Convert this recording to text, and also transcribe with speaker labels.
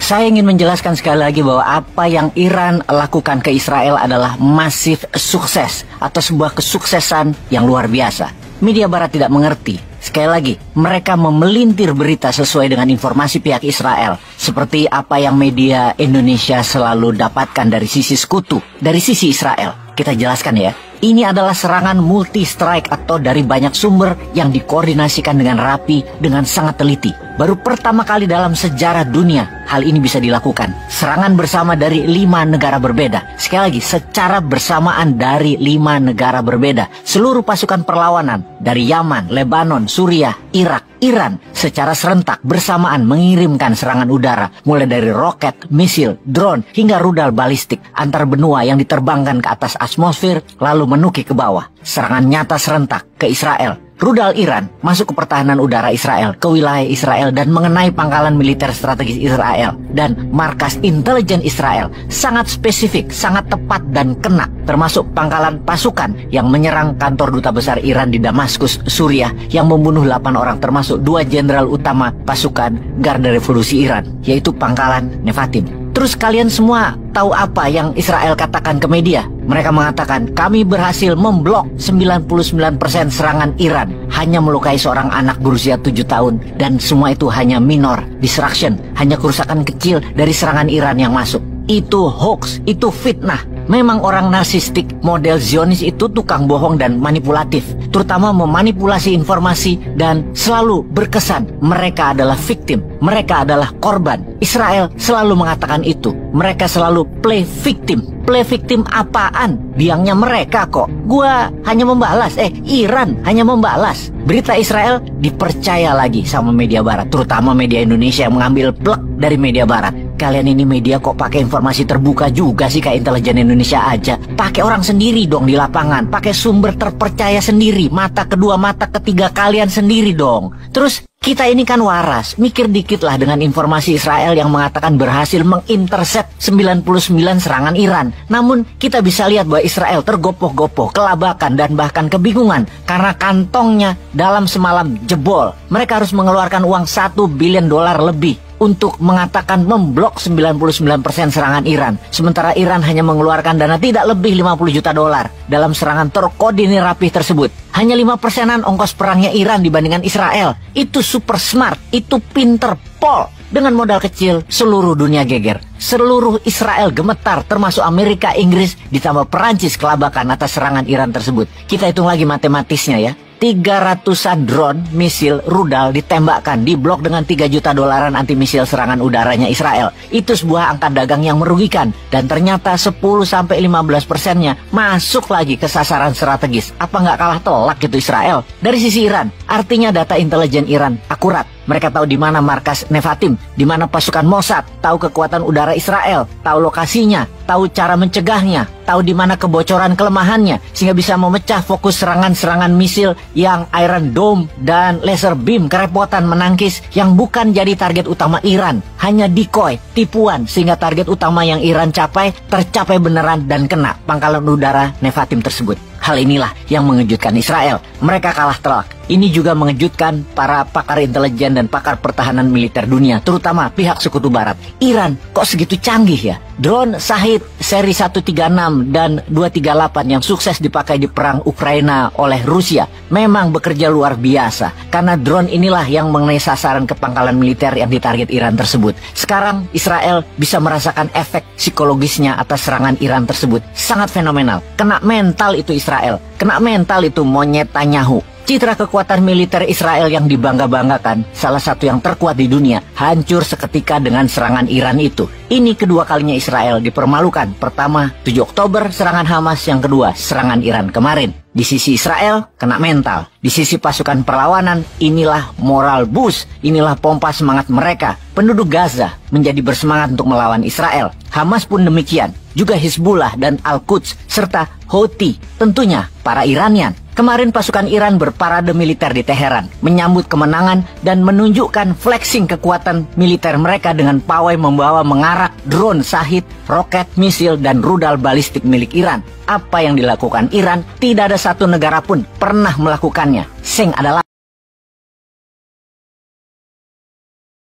Speaker 1: Saya ingin menjelaskan sekali lagi bahwa apa yang Iran lakukan ke Israel adalah masif sukses atau sebuah kesuksesan yang luar biasa. Media Barat tidak mengerti. Sekali lagi, mereka memelintir berita sesuai dengan informasi pihak Israel. Seperti apa yang media Indonesia selalu dapatkan dari sisi sekutu, dari sisi Israel. Kita jelaskan ya. Ini adalah serangan multi-strike atau dari banyak sumber yang dikoordinasikan dengan rapi, dengan sangat teliti. Baru pertama kali dalam sejarah dunia hal ini bisa dilakukan. Serangan bersama dari 5 negara berbeda. Sekali lagi, secara bersamaan dari 5 negara berbeda. Seluruh pasukan perlawanan dari Yaman, Lebanon, Suriah, Irak, Iran secara serentak bersamaan mengirimkan serangan udara. Mulai dari roket, misil, drone, hingga rudal balistik antar benua yang diterbangkan ke atas atmosfer lalu menuki ke bawah. Serangan nyata serentak ke Israel. Rudal Iran masuk ke pertahanan udara Israel, ke wilayah Israel dan mengenai pangkalan militer strategis Israel dan markas intelijen Israel. Sangat spesifik, sangat tepat dan kena, termasuk pangkalan pasukan yang menyerang kantor duta besar Iran di Damaskus, Suriah, yang membunuh 8 orang termasuk 2 jenderal utama pasukan Garda Revolusi Iran, yaitu pangkalan Nevatim. Terus kalian semua tahu apa yang Israel katakan ke media? Mereka mengatakan, kami berhasil memblok 99% serangan Iran. Hanya melukai seorang anak berusia 7 tahun. Dan semua itu hanya minor disruption. Hanya kerusakan kecil dari serangan Iran yang masuk. Itu hoax, itu fitnah. Memang orang narsistik model Zionis itu tukang bohong dan manipulatif. Terutama memanipulasi informasi dan selalu berkesan mereka adalah victim. Mereka adalah korban. Israel selalu mengatakan itu. Mereka selalu play victim. Play victim apaan? Biangnya mereka kok. Gua hanya membalas. Iran hanya membalas. Berita Israel dipercaya lagi sama media barat. Terutama media Indonesia yang mengambil plek dari media barat. Kalian ini media kok pakai informasi terbuka juga sih kayak intelijen Indonesia aja. Pakai orang sendiri dong di lapangan. Pakai sumber terpercaya sendiri. Mata kedua, mata ketiga kalian sendiri dong. Terus kita ini kan waras, mikir dikit lah dengan informasi Israel yang mengatakan berhasil mengintercept 99 serangan Iran. Namun kita bisa lihat bahwa Israel tergopoh-gopoh, kelabakan dan bahkan kebingungan karena kantongnya dalam semalam jebol. Mereka harus mengeluarkan uang $1 billion lebih untuk mengatakan memblok 99% serangan Iran. Sementara Iran hanya mengeluarkan dana tidak lebih $50 juta dalam serangan terkoordinir rapih tersebut. Hanya 5%-an ongkos perangnya Iran dibandingkan Israel. Itu super smart, itu pinter pol. Dengan modal kecil, seluruh dunia geger. Seluruh Israel gemetar, termasuk Amerika, Inggris, ditambah Perancis kelabakan atas serangan Iran tersebut. Kita hitung lagi matematisnya ya. 300-an drone, misil, rudal ditembakkan, diblok dengan $3 juta anti misil serangan udaranya Israel. Itu sebuah angka dagang yang merugikan. Dan ternyata 10-15%-nya masuk lagi ke sasaran strategis. Apa nggak kalah telak gitu Israel? Dari sisi Iran, artinya data intelijen Iran akurat. Mereka tahu di mana markas Nevatim, di mana pasukan Mossad, tahu kekuatan udara Israel, tahu lokasinya, tahu cara mencegahnya, tahu di mana kebocoran kelemahannya, sehingga bisa memecah fokus serangan-serangan misil yang Iron Dome dan laser beam, kerepotan menangkis yang bukan jadi target utama Iran, hanya decoy, tipuan, sehingga target utama yang Iran capai tercapai beneran dan kena pangkalan udara Nevatim tersebut. Hal inilah yang mengejutkan Israel. Mereka kalah telak. Ini juga mengejutkan para pakar intelijen dan pakar pertahanan militer dunia, terutama pihak sekutu barat. Iran kok segitu canggih ya? Drone Shahid seri 136 dan 238 yang sukses dipakai di perang Ukraina oleh Rusia memang bekerja luar biasa. Karena drone inilah yang mengenai sasaran ke pangkalan militer yang ditarget Iran tersebut. Sekarang Israel bisa merasakan efek psikologisnya atas serangan Iran tersebut. Sangat fenomenal. Kena mental itu Israel. Kena mental itu monyet Netanyahu. Citra kekuatan militer Israel yang dibangga-banggakan, salah satu yang terkuat di dunia, hancur seketika dengan serangan Iran itu. Ini kedua kalinya Israel dipermalukan. Pertama, 7 Oktober serangan Hamas, yang kedua serangan Iran kemarin. Di sisi Israel, kena mental. Di sisi pasukan perlawanan, inilah moral boost, inilah pompa semangat mereka. Penduduk Gaza menjadi bersemangat untuk melawan Israel. Hamas pun demikian. Juga Hizbullah dan Al-Quds, serta Houthi, tentunya para Iranian. Kemarin pasukan Iran berparade militer di Teheran, menyambut kemenangan dan menunjukkan flexing kekuatan militer mereka dengan pawai membawa mengarak drone Shahid, roket, misil, dan rudal balistik milik Iran. Apa yang dilakukan Iran, tidak ada satu negara pun pernah melakukannya. Sing adalah